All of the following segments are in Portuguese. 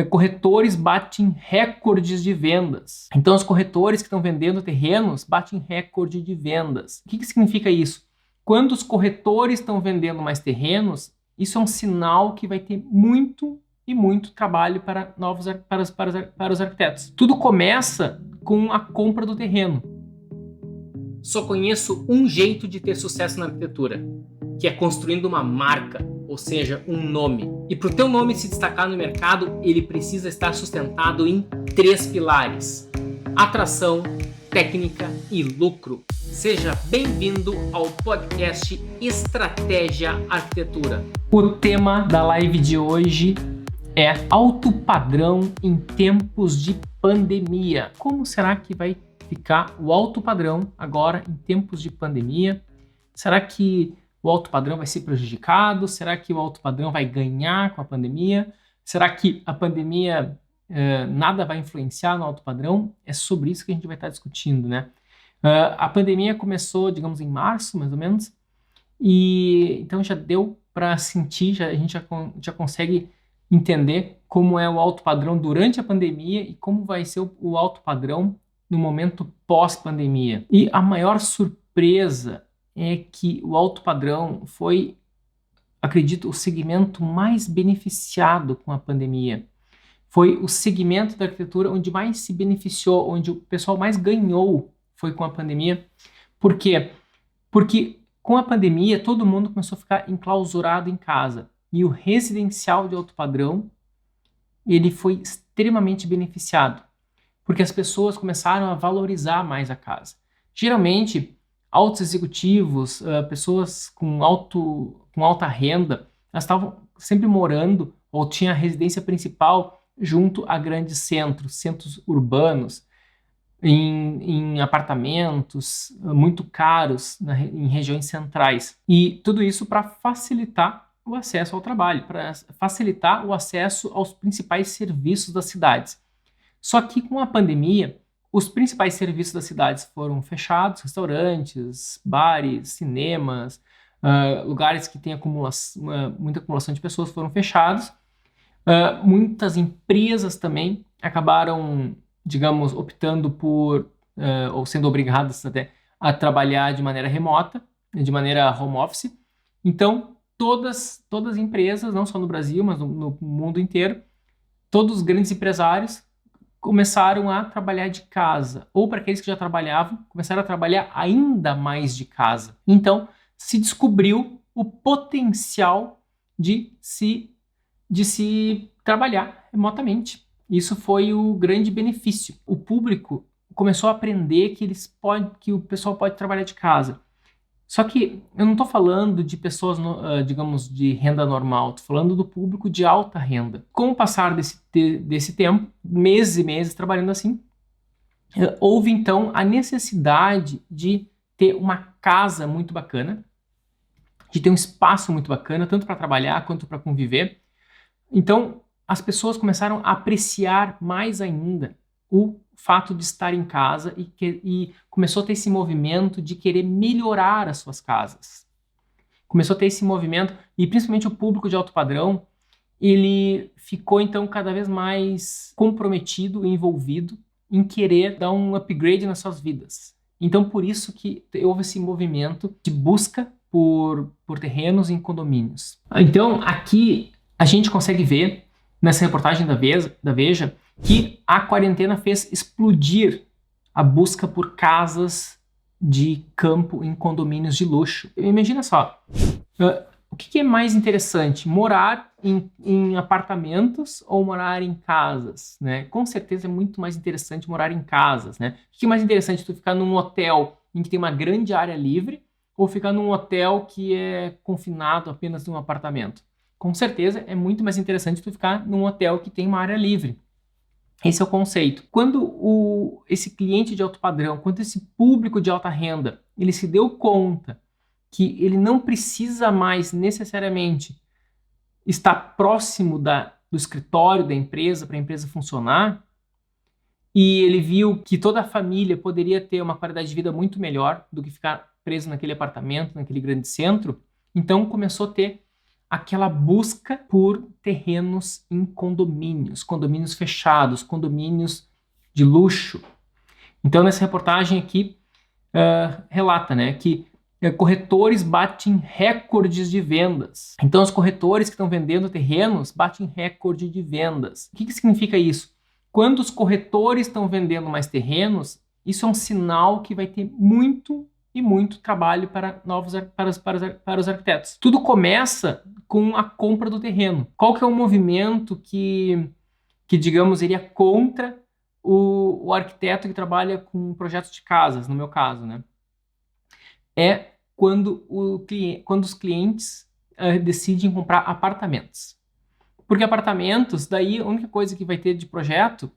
corretores batem recordes de vendas. Então, os corretores que estão vendendo terrenos batem recorde de vendas. O que significa isso? Quando os corretores estão vendendo mais terrenos, isso é um sinal que vai ter muito e muito trabalho para os arquitetos. Tudo começa com a compra do terreno. Só conheço um jeito de ter sucesso na arquitetura, que é construindo uma marca, ou seja, um nome. E para o teu nome se destacar no mercado, ele precisa estar sustentado em 3 pilares: atração, técnica e lucro. Seja bem-vindo ao podcast Estratégia Arquitetura. O tema da live de hoje é alto padrão em tempos de pandemia. Como será que vai ficar o alto padrão agora em tempos de pandemia? Será que o alto padrão vai ser prejudicado? Será que o alto padrão vai ganhar com a pandemia? Será que a pandemia nada vai influenciar no alto padrão? É sobre isso que a gente vai estar discutindo, né? A pandemia começou, digamos, em março, mais ou menos, e então já deu para sentir, a gente já consegue entender como é o alto padrão durante a pandemia e como vai ser o alto padrão no momento pós-pandemia. E a maior surpresa é que o alto padrão foi, acredito, o segmento mais beneficiado com a pandemia. Foi o segmento da arquitetura onde mais se beneficiou, onde o pessoal mais ganhou foi com a pandemia. Por quê? Porque com a pandemia todo mundo começou a ficar enclausurado em casa. E o residencial de alto padrão, ele foi extremamente beneficiado. Porque as pessoas começaram a valorizar mais a casa. Geralmente, altos executivos, pessoas com alta renda, elas estavam sempre morando ou tinha a residência principal junto a grandes centros urbanos, em apartamentos muito caros em regiões centrais. E tudo isso para facilitar o acesso ao trabalho, para facilitar o acesso aos principais serviços das cidades. Só que com a pandemia, os principais serviços das cidades foram fechados, restaurantes, bares, cinemas, lugares que têm muita acumulação de pessoas foram fechados. Muitas empresas também acabaram, digamos, optando por, ou sendo obrigadas até, a trabalhar de maneira remota, de maneira home office. Então, todas as empresas, não só no Brasil, mas no mundo inteiro, todos os grandes empresários começaram a trabalhar de casa, ou para aqueles que já trabalhavam, começaram a trabalhar ainda mais de casa. Então, se descobriu o potencial de se trabalhar remotamente. Isso foi o grande benefício. O público começou a aprender que o pessoal pode trabalhar de casa. Só que eu não estou falando de pessoas, digamos, de renda normal, estou falando do público de alta renda. Com o passar desse tempo, meses e meses trabalhando assim, houve então a necessidade de ter uma casa muito bacana, de ter um espaço muito bacana, tanto para trabalhar quanto para conviver. Então, as pessoas começaram a apreciar mais ainda o fato de estar em casa e começou a ter esse movimento de querer melhorar as suas casas. Começou a ter esse movimento, e principalmente o público de alto padrão, ele ficou então cada vez mais comprometido e envolvido em querer dar um upgrade nas suas vidas. Então, por isso que houve esse movimento de busca por terrenos em condomínios. Então, aqui a gente consegue ver, nessa reportagem da Veja, que a quarentena fez explodir a busca por casas de campo em condomínios de luxo. Imagina só, o que é mais interessante, morar em apartamentos ou morar em casas, né? Com certeza é muito mais interessante morar em casas, né? O que é mais interessante, tu ficar num hotel em que tem uma grande área livre ou ficar num hotel que é confinado apenas num apartamento? Com certeza é muito mais interessante tu ficar num hotel que tem uma área livre. Esse é o conceito. Quando esse cliente de alto padrão, quando esse público de alta renda, ele se deu conta que ele não precisa mais necessariamente estar próximo do escritório da empresa para a empresa funcionar, e ele viu que toda a família poderia ter uma qualidade de vida muito melhor do que ficar preso naquele apartamento, naquele grande centro, então começou a ter aquela busca por terrenos em condomínios fechados, condomínios de luxo. Então, nessa reportagem aqui, relata, né, que corretores batem recordes de vendas. Então, os corretores que estão vendendo terrenos batem recorde de vendas. O que significa isso? Quando os corretores estão vendendo mais terrenos, isso é um sinal que vai ter muito e muito trabalho para os arquitetos. Tudo começa com a compra do terreno. Qual que é o movimento que digamos, iria contra o arquiteto que trabalha com projetos de casas, no meu caso, né? É quando os clientes decidem comprar apartamentos. Porque apartamentos, daí a única coisa que vai ter de projeto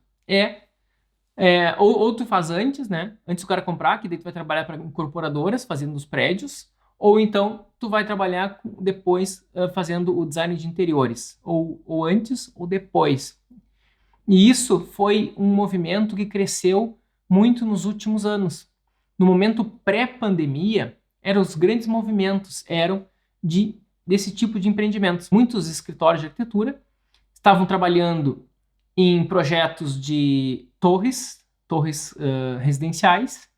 ou tu faz antes, né? Antes do cara comprar, que daí tu vai trabalhar para incorporadoras fazendo os prédios, ou então tu vai trabalhar depois fazendo o design de interiores, ou antes ou depois. E isso foi um movimento que cresceu muito nos últimos anos. No momento pré-pandemia, os grandes movimentos eram desse tipo de empreendimentos. Muitos escritórios de arquitetura estavam trabalhando em projetos de torres residenciais,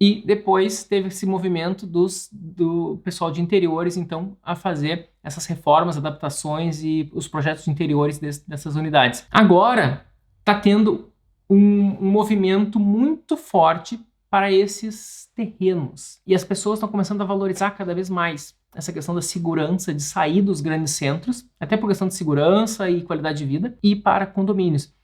e depois teve esse movimento do pessoal de interiores, então, a fazer essas reformas, adaptações e os projetos de interiores dessas unidades. Agora, está tendo um movimento muito forte para esses terrenos. E as pessoas estão começando a valorizar cada vez mais essa questão da segurança, de sair dos grandes centros, até por questão de segurança e qualidade de vida, e para condomínios.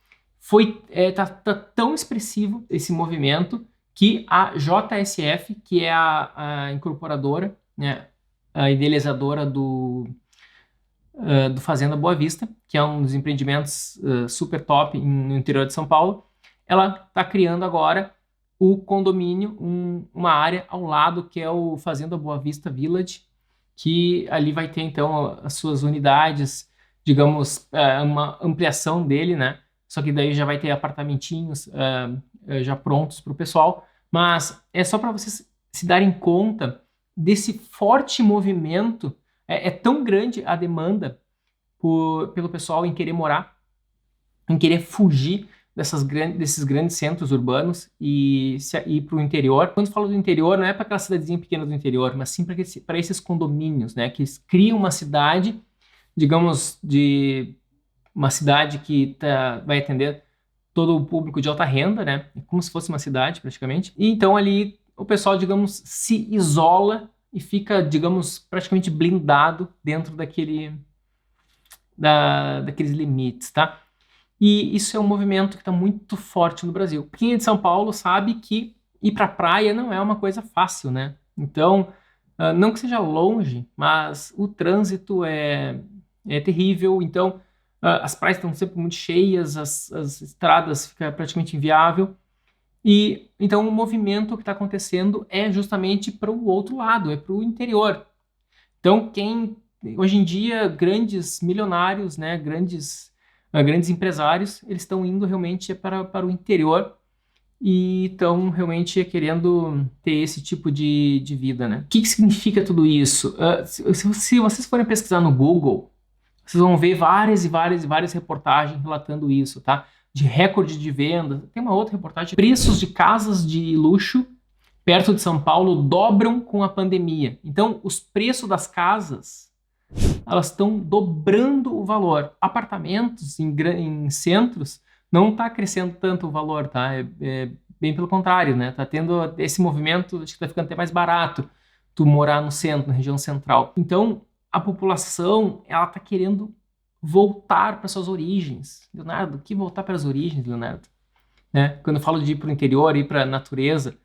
Tá tão expressivo esse movimento que a JSF, que é a incorporadora, né, a idealizadora do Fazenda Boa Vista, que é um dos empreendimentos super top no interior de São Paulo, ela está criando agora o condomínio, uma área ao lado, que é o Fazenda Boa Vista Village, que ali vai ter, então, as suas unidades, digamos, uma ampliação dele, né? Só que daí já vai ter apartamentinhos já prontos para o pessoal. Mas é só para vocês se darem conta desse forte movimento. É tão grande a demanda pelo pessoal em querer morar, em querer fugir desses grandes centros urbanos e ir para o interior. Quando falo do interior, não é para aquela cidadezinha pequena do interior, mas sim para esses condomínios, né, que criam uma cidade, digamos, de uma cidade que vai atender todo o público de alta renda, né, como se fosse uma cidade praticamente. E então ali o pessoal, digamos, se isola e fica, digamos, praticamente blindado dentro daqueles limites, tá? E isso é um movimento que está muito forte no Brasil. Quem é de São Paulo sabe que ir para a praia não é uma coisa fácil, né? Então, não que seja longe, mas o trânsito é terrível. Então, as praias estão sempre muito cheias, as estradas ficam praticamente inviável. E então o movimento que está acontecendo é justamente para o outro lado, é para o interior. Então, hoje em dia, grandes milionários, né, grandes empresários, eles estão indo realmente para o interior e estão realmente querendo ter esse tipo de vida, né? O que significa tudo isso? Se vocês forem pesquisar no Google, vocês vão ver várias e várias reportagens relatando isso, tá? De recorde de venda. Tem uma outra reportagem. Preços de casas de luxo perto de São Paulo dobram com a pandemia. Então, os preços das casas, elas estão dobrando o valor. Apartamentos em centros não está crescendo tanto o valor, tá? Bem pelo contrário, né? Tá tendo esse movimento, acho que está ficando até mais barato tu morar no centro, na região central. Então, a população, ela está querendo voltar para suas origens. Leonardo, que voltar para as origens, Leonardo? Né? Quando eu falo de ir para o interior, ir para a natureza,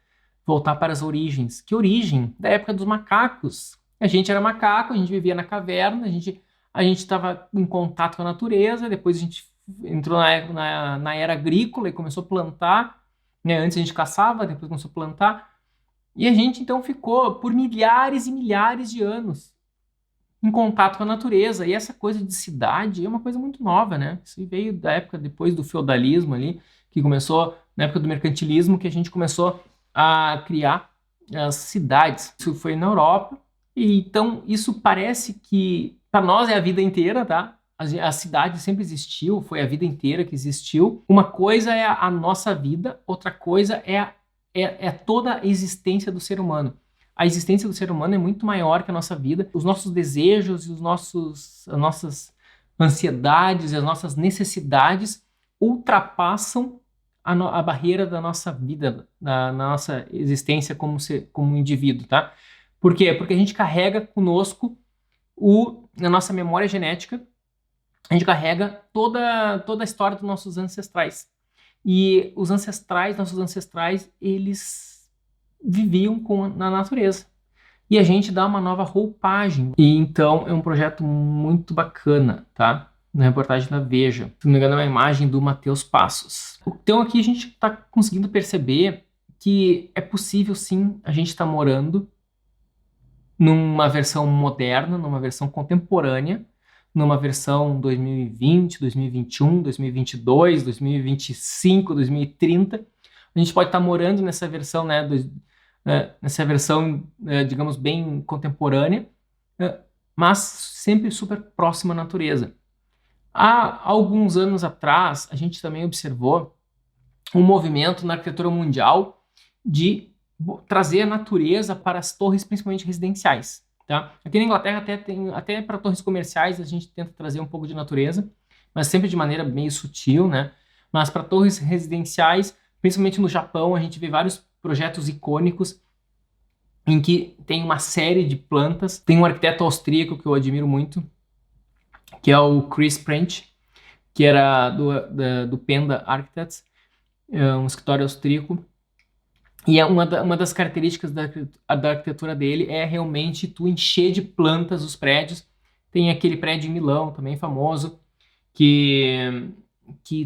voltar para as origens. Que origem? Da época dos macacos. A gente era macaco, a gente vivia na caverna, a gente estava em contato com a natureza, depois a gente entrou na era agrícola e começou a plantar. Né? Antes a gente caçava, depois começou a plantar. E a gente então ficou por milhares e milhares de anos em contato com a natureza. E essa coisa de cidade é uma coisa muito nova, né? Isso veio da época depois do feudalismo ali, que começou na época do mercantilismo, que a gente começou a criar as cidades. Isso foi na Europa. E então isso parece que Para nós é a vida inteira, tá? A cidade sempre existiu, foi a vida inteira que existiu. Uma coisa é a nossa vida, outra coisa é toda a existência do ser humano. A existência do ser humano é muito maior que a nossa vida. Os nossos desejos e as nossas ansiedades e as nossas necessidades ultrapassam a barreira da nossa vida, na nossa existência como indivíduo, tá? Por quê? Porque a gente carrega conosco na nossa memória genética, a gente carrega toda a história dos nossos ancestrais. E nossos ancestrais, eles viviam na natureza. E a gente dá uma nova roupagem. E então é um projeto muito bacana, tá? Na reportagem da Veja. Se não me engano, é uma imagem do Matheus Passos. Então aqui a gente está conseguindo perceber que é possível sim a gente estar morando numa versão moderna, numa versão contemporânea, numa versão 2020, 2021, 2022, 2025, 2030. A gente pode estar morando nessa versão, né, digamos, bem contemporânea, mas sempre super próxima à natureza. Há alguns anos atrás, a gente também observou um movimento na arquitetura mundial de trazer a natureza para as torres, principalmente residenciais. Tá? Aqui na Inglaterra até para torres comerciais a gente tenta trazer um pouco de natureza, mas sempre de maneira meio sutil, né? Mas para torres residenciais, principalmente no Japão, a gente vê vários projetos icônicos em que tem uma série de plantas. Tem um arquiteto austríaco que eu admiro muito, que é o Chris Prench, que era do Penda Architects, um escritório austríaco. E uma das características da arquitetura dele é realmente tu encher de plantas os prédios. Tem aquele prédio em Milão, também famoso, que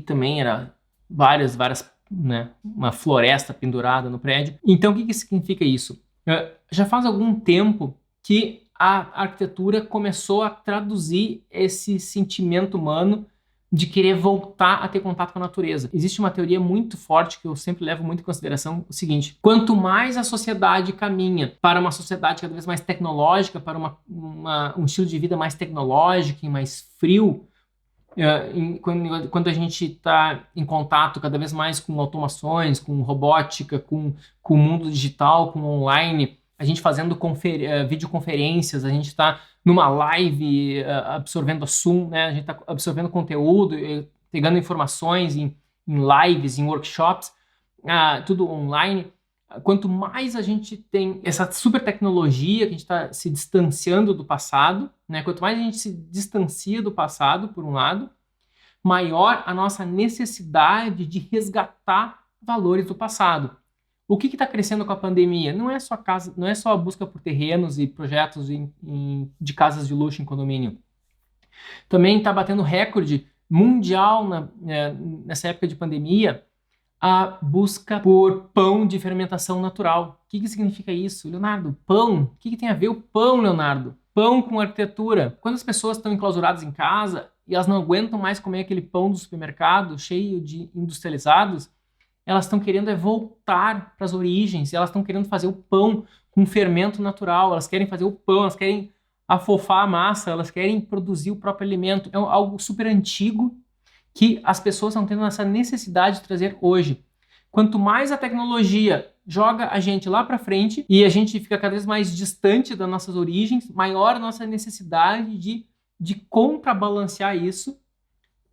também era várias, né, uma floresta pendurada no prédio. Então, o que significa isso? Já faz algum tempo que a arquitetura começou a traduzir esse sentimento humano de querer voltar a ter contato com a natureza. Existe uma teoria muito forte que eu sempre levo muito em consideração, o seguinte: quanto mais a sociedade caminha para uma sociedade cada vez mais tecnológica, para um estilo de vida mais tecnológico e mais frio, quando a gente está em contato cada vez mais com automações, com robótica, com o mundo digital, com online, a gente fazendo videoconferências, a gente está numa live absorvendo assunto, né? A gente está absorvendo conteúdo, pegando informações em lives, em workshops, tudo online. Quanto mais a gente tem essa super tecnologia, que a gente está se distanciando do passado, né? Quanto mais a gente se distancia do passado, por um lado, maior a nossa necessidade de resgatar valores do passado. O que está crescendo com a pandemia? Não é só a busca por terrenos e projetos de casas de luxo em condomínio. Também está batendo recorde mundial nessa época de pandemia a busca por pão de fermentação natural. O que significa isso, Leonardo? Pão? O que tem a ver o pão, Leonardo? Pão com arquitetura. Quando as pessoas estão enclausuradas em casa e elas não aguentam mais comer aquele pão do supermercado cheio de industrializados, elas estão querendo voltar para as origens, elas estão querendo fazer o pão com fermento natural, elas querem fazer o pão, elas querem afofar a massa, elas querem produzir o próprio alimento. É algo super antigo que as pessoas estão tendo essa necessidade de trazer hoje. Quanto mais a tecnologia joga a gente lá para frente e a gente fica cada vez mais distante das nossas origens, maior a nossa necessidade de contrabalancear isso,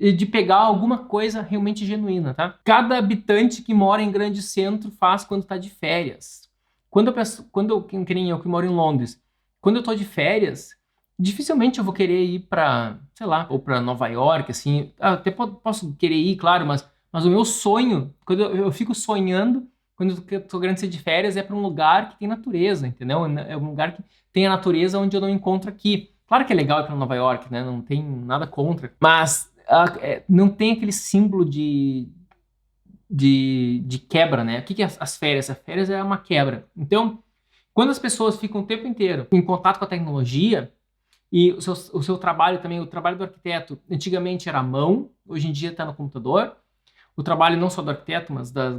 de pegar alguma coisa realmente genuína, tá? Cada habitante que mora em grande centro faz quando está de férias. Que nem eu que moro em Londres, quando eu estou de férias, dificilmente eu vou querer ir para, sei lá, ou para Nova York, assim. Até posso querer ir, claro, mas o meu sonho, quando eu fico sonhando, quando eu estou querendo ser de férias, é para um lugar que tem natureza, entendeu? É um lugar que tem a natureza onde eu não encontro aqui. Claro que é legal ir para Nova York, né? Não tem nada contra, mas não tem aquele símbolo de quebra, né? O que é as férias? As férias é uma quebra. Então, quando as pessoas ficam o tempo inteiro em contato com a tecnologia, e o seu trabalho também, o trabalho do arquiteto, antigamente era à mão, hoje em dia está no computador, o trabalho não só do arquiteto, mas da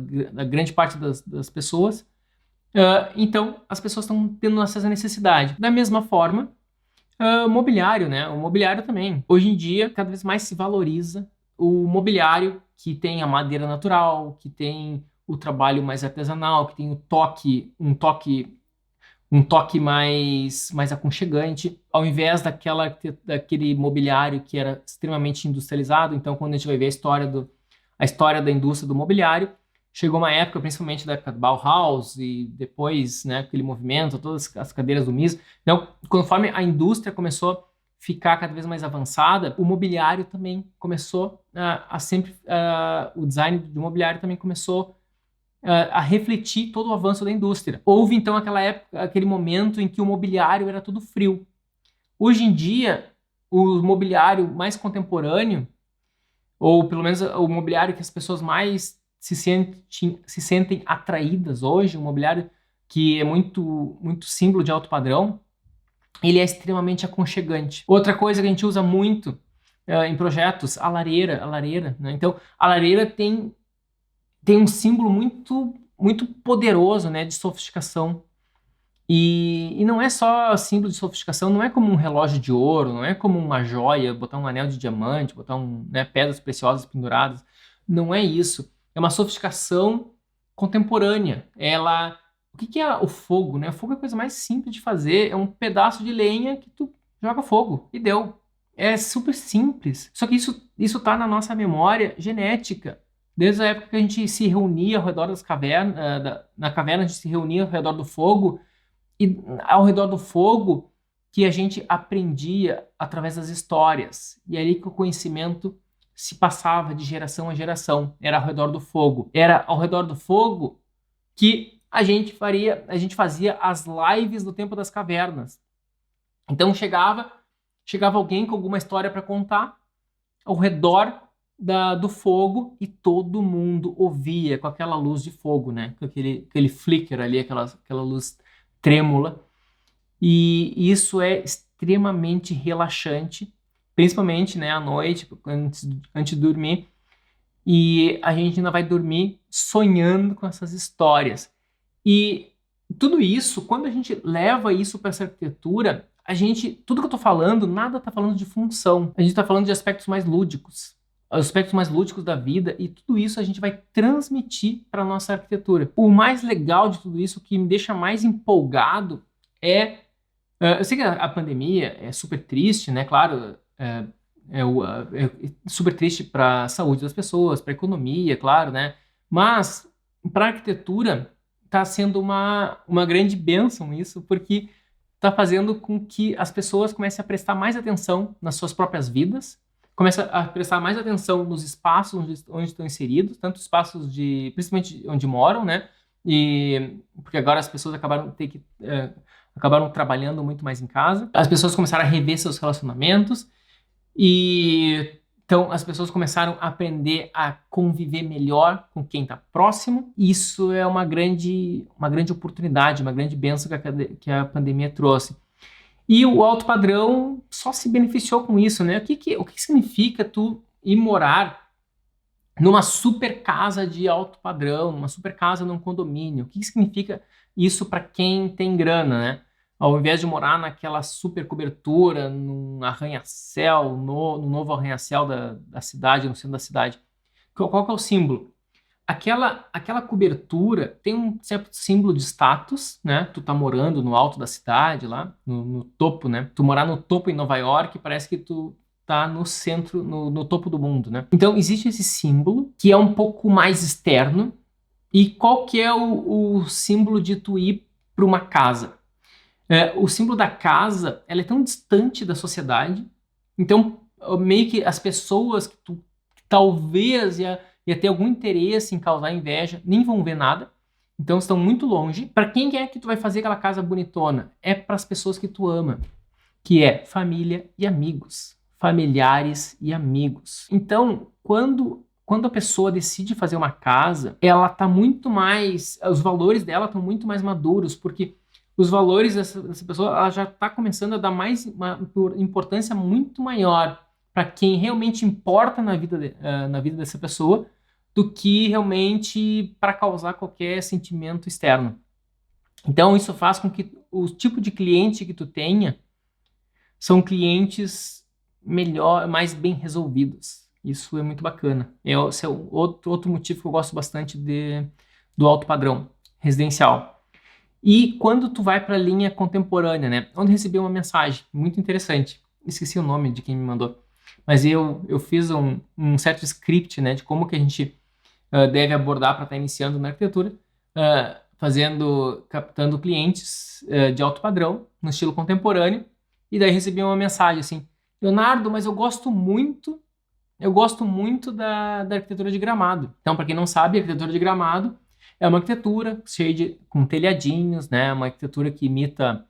grande parte das pessoas, então as pessoas estão tendo essa necessidade. Da mesma forma, Mobiliário, né? O mobiliário também. Hoje em dia, cada vez mais se valoriza o mobiliário que tem a madeira natural, que tem o trabalho mais artesanal, que tem um toque mais aconchegante, ao invés daquele mobiliário que era extremamente industrializado. Então, quando a gente vai ver a história da indústria do mobiliário, chegou uma época, principalmente da época do Bauhaus e depois, né, aquele movimento, todas as cadeiras do Mises. Então, conforme a indústria começou a ficar cada vez mais avançada, o mobiliário também começou o design do mobiliário também começou a refletir todo o avanço da indústria. Houve então aquela época, aquele momento em que o mobiliário era tudo frio. Hoje em dia, o mobiliário mais contemporâneo, ou pelo menos o mobiliário que as pessoas mais se sentem atraídas hoje, um mobiliário que é muito, muito símbolo de alto padrão, ele é extremamente aconchegante. Outra coisa que a gente usa muito em projetos, a lareira, né? Então, a lareira tem um símbolo muito, muito poderoso, né, de sofisticação. E não é só símbolo de sofisticação, não é como um relógio de ouro, não é como uma joia, botar um anel de diamante, botar pedras preciosas penduradas. Não é isso. É uma sofisticação contemporânea. O que é o fogo, né? O fogo é a coisa mais simples de fazer. É um pedaço de lenha que tu joga fogo e deu. É super simples. Só que isso tá na nossa memória genética. Desde a época que a gente se reunia ao redor das cavernas, na caverna a gente se reunia ao redor do fogo, e ao redor do fogo que a gente aprendia através das histórias. E é ali que o conhecimento se passava de geração a geração. Era ao redor do fogo. Era ao redor do fogo que a gente fazia as lives do tempo das cavernas. Então chegava alguém com alguma história para contar ao redor do fogo e todo mundo ouvia com aquela luz de fogo, né? Com aquele flicker ali, aquela luz trêmula. E isso é extremamente relaxante, principalmente, né, à noite, antes de dormir. E a gente ainda vai dormir sonhando com essas histórias. E tudo isso, quando a gente leva isso para essa arquitetura, tudo que eu estou falando, nada está falando de função. A gente está falando de aspectos mais lúdicos. Aspectos mais lúdicos da vida, e tudo isso a gente vai transmitir para a nossa arquitetura. O mais legal de tudo isso, o que me deixa mais empolgado eu sei que a pandemia é super triste, né? Claro, é super triste para a saúde das pessoas, para a economia, claro, né? Mas para a arquitetura está sendo uma grande bênção isso, porque está fazendo com que as pessoas comecem a prestar mais atenção nas suas próprias vidas, comecem a prestar mais atenção nos espaços onde estão inseridos, tanto espaços principalmente onde moram, né? Porque agora as pessoas acabaram trabalhando muito mais em casa. As pessoas começaram a rever seus relacionamentos e então as pessoas começaram a aprender a conviver melhor com quem está próximo. Isso é uma grande oportunidade, uma grande bênção que a pandemia trouxe. E o alto padrão só se beneficiou com isso, né? O que significa tu ir morar numa super casa de alto padrão, numa super casa num condomínio? O que significa isso para quem tem grana, né? Ao invés de morar naquela super cobertura, num arranha-céu, no novo arranha-céu da cidade, no centro da cidade. Qual que é o símbolo? Aquela cobertura tem um certo símbolo de status, né? Tu tá morando no alto da cidade, lá, no topo, né? Tu morar no topo em Nova York, parece que tu tá no centro, no topo do mundo, né? Então existe esse símbolo que é um pouco mais externo. E qual que é o símbolo de tu ir para uma casa? O símbolo da casa, ela é tão distante da sociedade, então meio que as pessoas que tu talvez ia ter algum interesse em causar inveja, nem vão ver nada, então estão muito longe. Para quem é que tu vai fazer aquela casa bonitona? É para as pessoas que tu ama, que é família e amigos, familiares e amigos. Então, quando a pessoa decide fazer uma casa, ela tá muito mais, os valores dela estão muito mais maduros, porque os valores dessa pessoa, ela já está começando a dar uma importância muito maior para quem realmente importa na vida dessa pessoa, do que realmente para causar qualquer sentimento externo. Então isso faz com que o tipo de cliente que tu tenha são clientes mais bem resolvidos. Isso é muito bacana. Esse é outro motivo que eu gosto bastante do alto padrão residencial. E quando tu vai para a linha contemporânea, né? Onde recebi uma mensagem muito interessante. Esqueci o nome de quem me mandou. Mas eu fiz um certo script, né? De como que a gente deve abordar para estar iniciando na arquitetura, captando clientes de alto padrão, no estilo contemporâneo. E daí recebi uma mensagem assim: Leonardo, mas eu gosto muito da arquitetura de Gramado. Então, para quem não sabe, a arquitetura de Gramado é uma arquitetura com telhadinhos, né? Uma arquitetura que imita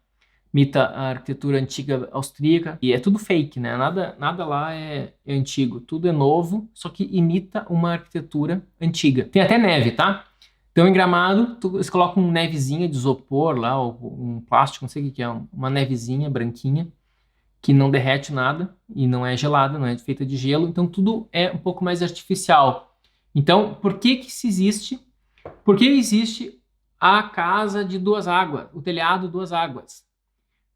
a arquitetura antiga austríaca. E é tudo fake, né? Nada lá é antigo. Tudo é novo, só que imita uma arquitetura antiga. Tem até neve, tá? Então, em Gramado, eles colocam uma nevezinha de isopor lá, ou um plástico, não sei o que é, uma nevezinha branquinha, que não derrete nada e não é gelada, não é feita de gelo. Então, tudo é um pouco mais artificial. Então, por que existe a casa de duas águas, o telhado duas águas,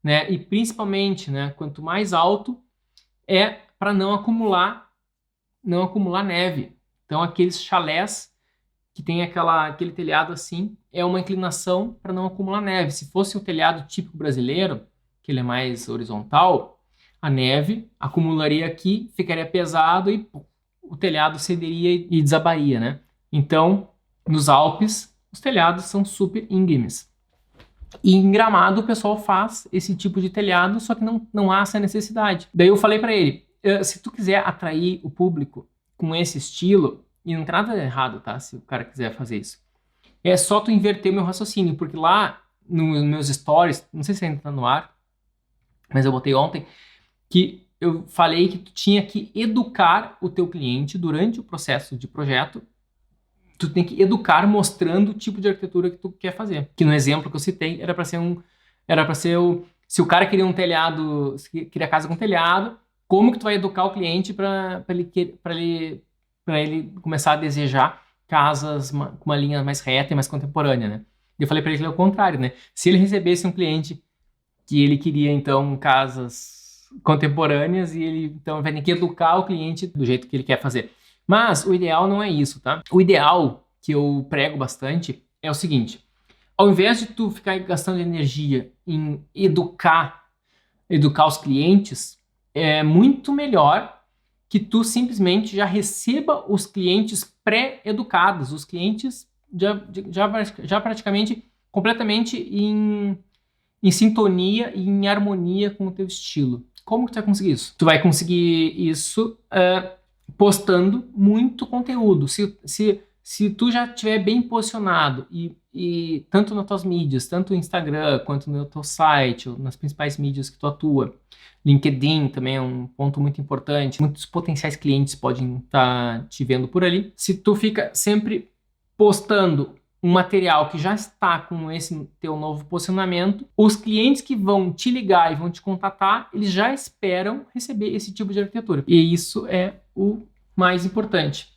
né? E principalmente, né, quanto mais alto é para não acumular neve. Então, aqueles chalés que tem aquele telhado assim, é uma inclinação para não acumular neve. Se fosse o telhado típico brasileiro, que ele é mais horizontal, a neve acumularia aqui, ficaria pesado e o telhado cederia e desabaria, né? Então, nos Alpes, os telhados são super íngremes. E em Gramado o pessoal faz esse tipo de telhado, só que não há essa necessidade. Daí eu falei para ele, se tu quiser atrair o público com esse estilo, e não tem nada errado, tá? Se o cara quiser fazer isso, é só tu inverter o meu raciocínio, porque lá nos meus stories, não sei se ainda tá no ar, mas eu botei ontem, que eu falei que tu tinha que educar o teu cliente durante o processo de projeto. Tu tem que educar mostrando o tipo de arquitetura que tu quer fazer. Que no exemplo que eu citei, se o cara queria um telhado, queria casa com telhado, como que tu vai educar o cliente para ele começar a desejar casas com uma linha mais reta e mais contemporânea, né? E eu falei para ele o contrário, né? Se ele recebesse um cliente que ele queria, então, casas contemporâneas, e ele, então, vai ter que educar o cliente do jeito que ele quer fazer. Mas o ideal não é isso, tá? O ideal, que eu prego bastante, é o seguinte: ao invés de tu ficar gastando energia em educar os clientes, é muito melhor que tu simplesmente já receba os clientes pré-educados, os clientes já praticamente completamente em sintonia e em harmonia com o teu estilo. Como que tu vai conseguir isso? Tu vai conseguir isso postando muito conteúdo. Se tu já estiver bem posicionado e tanto nas tuas mídias, tanto no Instagram quanto no teu site, ou nas principais mídias que tu atua, LinkedIn também é um ponto muito importante. Muitos potenciais clientes podem estar te vendo por ali. Se tu fica sempre postando um material que já está com esse teu novo posicionamento, os clientes que vão te ligar e vão te contatar, eles já esperam receber esse tipo de arquitetura. E isso é o mais importante,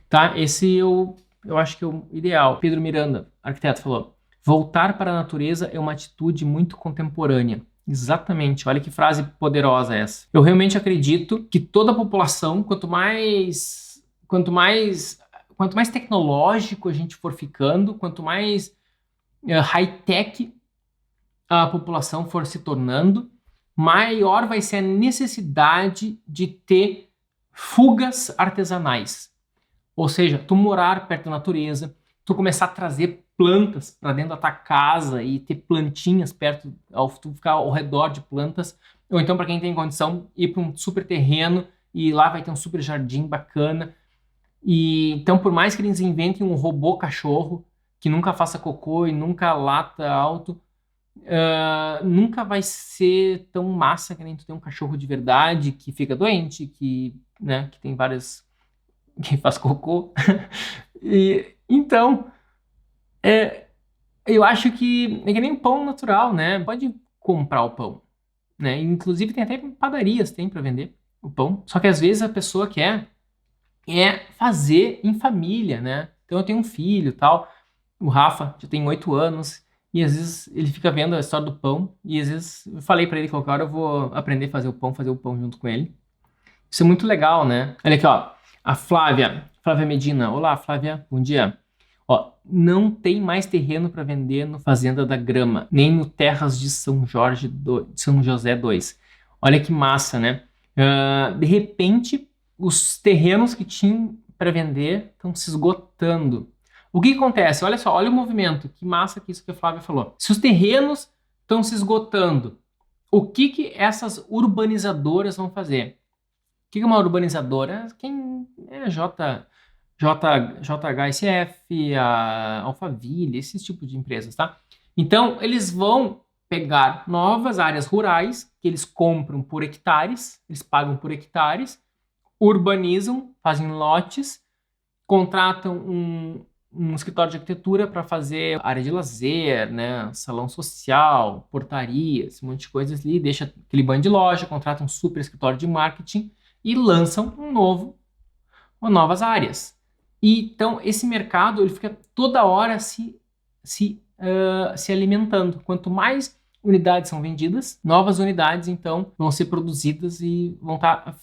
tá? Esse eu acho que é o ideal. Pedro Miranda, arquiteto, falou: voltar para a natureza é uma atitude muito contemporânea. Exatamente, olha que frase poderosa essa. Eu realmente acredito que toda a população, quanto mais tecnológico a gente for ficando, quanto mais high-tech a população for se tornando, maior vai ser a necessidade de ter fugas artesanais. Ou seja, tu morar perto da natureza, tu começar a trazer plantas para dentro da tua casa e ter plantinhas perto, tu ficar ao redor de plantas, ou então para quem tem condição, ir para um super terreno e lá vai ter um super jardim bacana. E então, por mais que eles inventem um robô cachorro que nunca faça cocô e nunca lata alto, nunca vai ser tão massa que nem tu ter um cachorro de verdade que fica doente, que tem várias, que faz cocô. E então eu acho que é que nem pão natural, né? Pode comprar o pão, né? Inclusive tem até padarias para vender o pão. Só que às vezes a pessoa quer fazer em família, né? Então eu tenho um filho, tal, o Rafa já tem 8 anos, e às vezes ele fica vendo a história do pão, e às vezes eu falei para ele que qualquer hora eu vou aprender a fazer o pão junto com ele. Isso é muito legal, né? Olha aqui, ó, a Flávia Medina. Olá, Flávia, bom dia. Ó, não tem mais terreno para vender no Fazenda da Grama, nem no Terras de São José 2. Olha que massa, né? De repente, os terrenos que tinham para vender estão se esgotando. O que acontece? Olha só, olha o movimento. Que massa que isso que a Flávia falou. Se os terrenos estão se esgotando, o que essas urbanizadoras vão fazer? O que é uma urbanizadora? Quem é a JHSF, a Alphaville, esse tipo de empresas, tá? Então, eles vão pegar novas áreas rurais que eles compram por hectares, eles pagam por hectares, urbanizam, fazem lotes, contratam um escritório de arquitetura para fazer área de lazer, né, salão social, portarias, um monte de coisas ali, deixa aquele bando de loja, contratam um super escritório de marketing e lançam novas áreas. E, então, esse mercado ele fica toda hora se alimentando. Quanto mais unidades são vendidas, novas unidades, então, vão ser produzidas e vão estar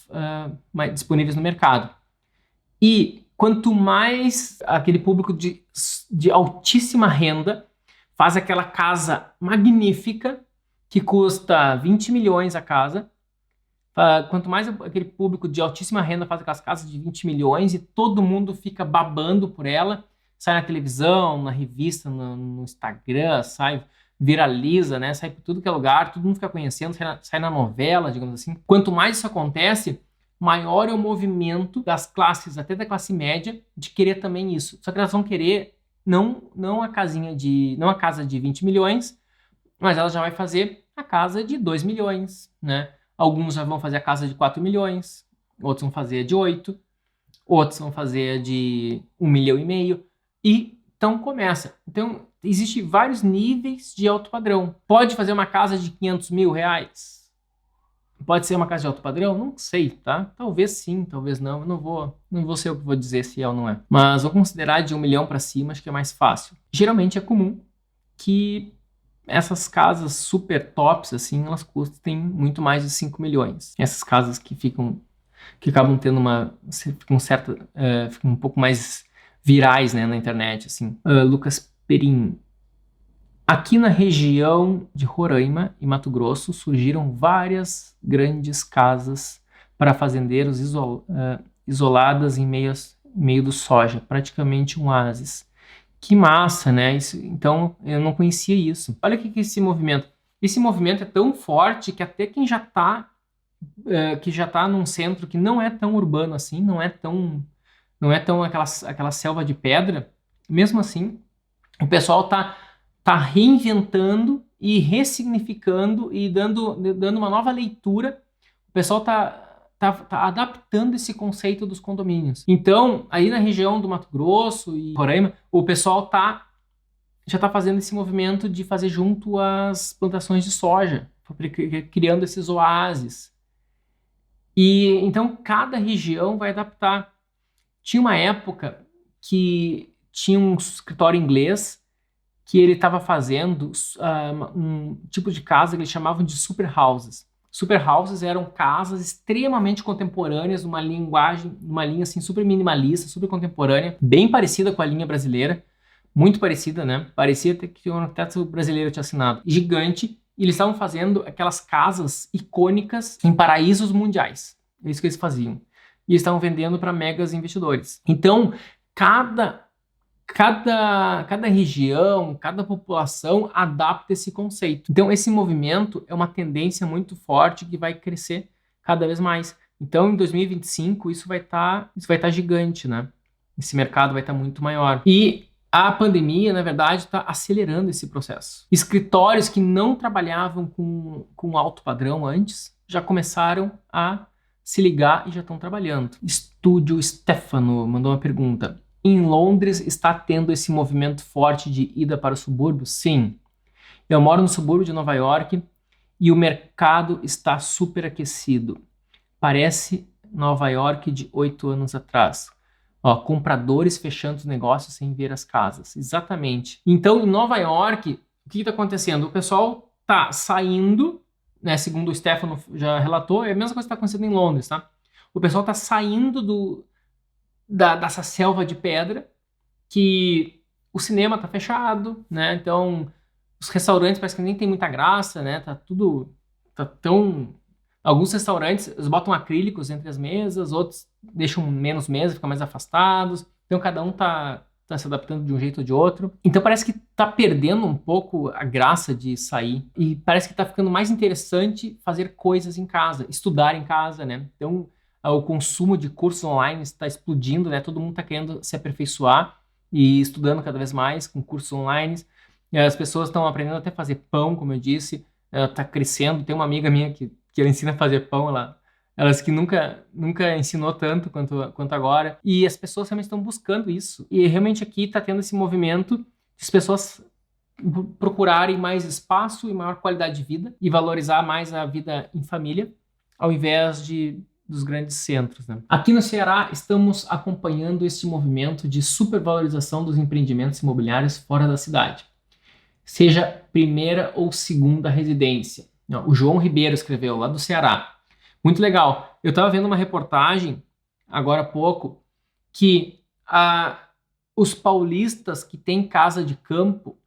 disponíveis no mercado. E quanto mais aquele público de altíssima renda faz aquela casa magnífica, que custa 20 milhões a casa, quanto mais aquele público de altíssima renda faz aquelas casas de 20 milhões e todo mundo fica babando por ela, sai na televisão, na revista, no Instagram, viraliza, né? Sai por tudo que é lugar, todo mundo fica conhecendo, sai na novela, digamos assim. Quanto mais isso acontece, maior é o movimento das classes, até da classe média, de querer também isso. Só que elas vão querer não a casa de 20 milhões, mas ela já vai fazer a casa de 2 milhões, né? Alguns já vão fazer a casa de 4 milhões, outros vão fazer a de 8, outros vão fazer a de 1,5 milhão. E então começa. Então, existem vários níveis de alto padrão. Pode fazer uma casa de 500 mil reais? Pode ser uma casa de alto padrão? Não sei, tá? Talvez sim, talvez não. Eu não vou ser eu que vou dizer se é ou não é. Mas vou considerar de 1 milhão para cima, acho que é mais fácil. Geralmente é comum que essas casas super tops, assim, elas custem muito mais de 5 milhões. Essas casas que acabam tendo ficam um pouco mais virais, né, na internet, assim. Lucas Perim. Aqui na região de Roraima e Mato Grosso surgiram várias grandes casas para fazendeiros isoladas em meio do soja, praticamente um oásis. Que massa, né? Então, eu não conhecia isso. Olha o que é esse movimento. Esse movimento é tão forte que até quem já está num centro que não é tão urbano assim, não é tão aquela selva de pedra, mesmo assim, o pessoal tá reinventando e ressignificando e dando uma nova leitura. O pessoal tá adaptando esse conceito dos condomínios. Então, aí na região do Mato Grosso e Roraima, o pessoal já está fazendo esse movimento de fazer junto às plantações de soja, criando esses oásis. E então cada região vai adaptar. Tinha uma época que tinha um escritório inglês que ele estava fazendo um tipo de casa que eles chamavam de super houses. Super houses eram casas extremamente contemporâneas, numa linha assim super minimalista, super contemporânea, bem parecida com a linha brasileira, muito parecida, né? Parecia até que o arquiteto brasileiro tinha assinado. Gigante, e eles estavam fazendo aquelas casas icônicas em paraísos mundiais. É isso que eles faziam. E eles estavam vendendo para megas investidores. Então, cada região, cada população adapta esse conceito. Então, esse movimento é uma tendência muito forte que vai crescer cada vez mais. Então, em 2025, isso vai estar gigante, né? Esse mercado vai estar muito maior. E a pandemia, na verdade, está acelerando esse processo. Escritórios que não trabalhavam com alto padrão antes já começaram a se ligar e já estão trabalhando. Estúdio Stefano mandou uma pergunta. Em Londres está tendo esse movimento forte de ida para o subúrbio? Sim. Eu moro no subúrbio de Nova York e o mercado está super aquecido. Parece Nova York de 8 anos atrás. Ó, compradores fechando os negócios sem ver as casas. Exatamente. Então, em Nova York, o que está acontecendo? O pessoal está saindo, né, segundo o Stefano já relatou, é a mesma coisa que está acontecendo em Londres, tá? O pessoal está saindo dessa selva de pedra, que o cinema está fechado, né? Então, os restaurantes parece que nem tem muita graça, né? Tá tão... Alguns restaurantes, eles botam acrílicos entre as mesas, outros deixam menos mesas, ficam mais afastados. Então, cada um tá se adaptando de um jeito ou de outro. Então, parece que tá perdendo um pouco a graça de sair. E parece que tá ficando mais interessante fazer coisas em casa, estudar em casa, né? Então, o consumo de cursos online está explodindo, né? Todo mundo está querendo se aperfeiçoar e estudando cada vez mais com cursos online. As pessoas estão aprendendo até a fazer pão, como eu disse, está crescendo. Tem uma amiga minha que ela ensina a fazer pão, ela disse que nunca ensinou tanto quanto agora. E as pessoas realmente estão buscando isso. E realmente aqui está tendo esse movimento de as pessoas procurarem mais espaço e maior qualidade de vida e valorizar mais a vida em família, ao invés dos grandes centros, né? Aqui no Ceará, estamos acompanhando esse movimento de supervalorização dos empreendimentos imobiliários fora da cidade, seja primeira ou segunda residência. O João Ribeiro escreveu, lá do Ceará. Muito legal. Eu estava vendo uma reportagem, agora há pouco, que os paulistas que têm casa de campo,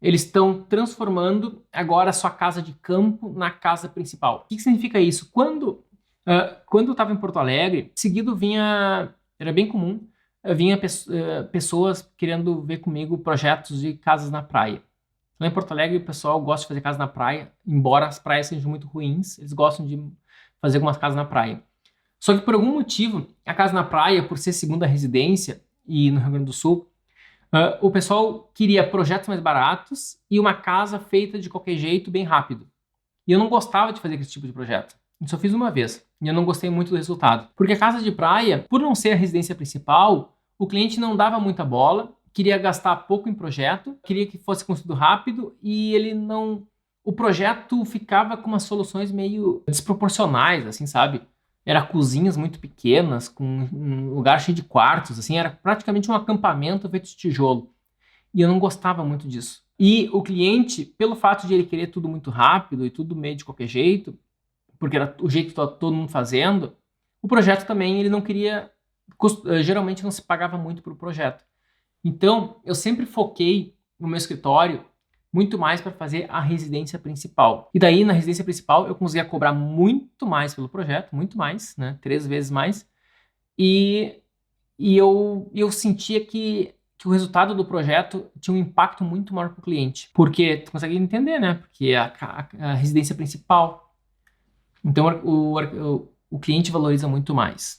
eles estão transformando agora a sua casa de campo na casa principal. O que significa isso? Quando eu estava em Porto Alegre, seguido era bem comum, vinha pessoas querendo ver comigo projetos de casas na praia. Lá em Porto Alegre, o pessoal gosta de fazer casa na praia, embora as praias sejam muito ruins, eles gostam de fazer algumas casas na praia. Só que por algum motivo, a casa na praia, por ser segunda residência, e no Rio Grande do Sul, o pessoal queria projetos mais baratos e uma casa feita de qualquer jeito, bem rápido. E eu não gostava de fazer esse tipo de projeto. Eu só fiz uma vez. E eu não gostei muito do resultado. Porque a casa de praia, por não ser a residência principal, o cliente não dava muita bola, queria gastar pouco em projeto, queria que fosse construído rápido e ele não... O projeto ficava com umas soluções meio desproporcionais, assim, sabe? Era cozinhas muito pequenas, com um lugar cheio de quartos, assim, era praticamente um acampamento feito de tijolo. E eu não gostava muito disso. E o cliente, pelo fato de ele querer tudo muito rápido e tudo meio de qualquer jeito, porque era o jeito que estava todo mundo fazendo, o projeto também ele não queria... Geralmente não se pagava muito para o projeto. Então, eu sempre foquei no meu escritório muito mais para fazer a residência principal. E daí, na residência principal, eu conseguia cobrar muito mais pelo projeto, muito mais, né? 3 vezes mais. E eu sentia que o resultado do projeto tinha um impacto muito maior para o cliente. Porque, tu consegue entender, né? Porque a residência principal. Então, o cliente valoriza muito mais.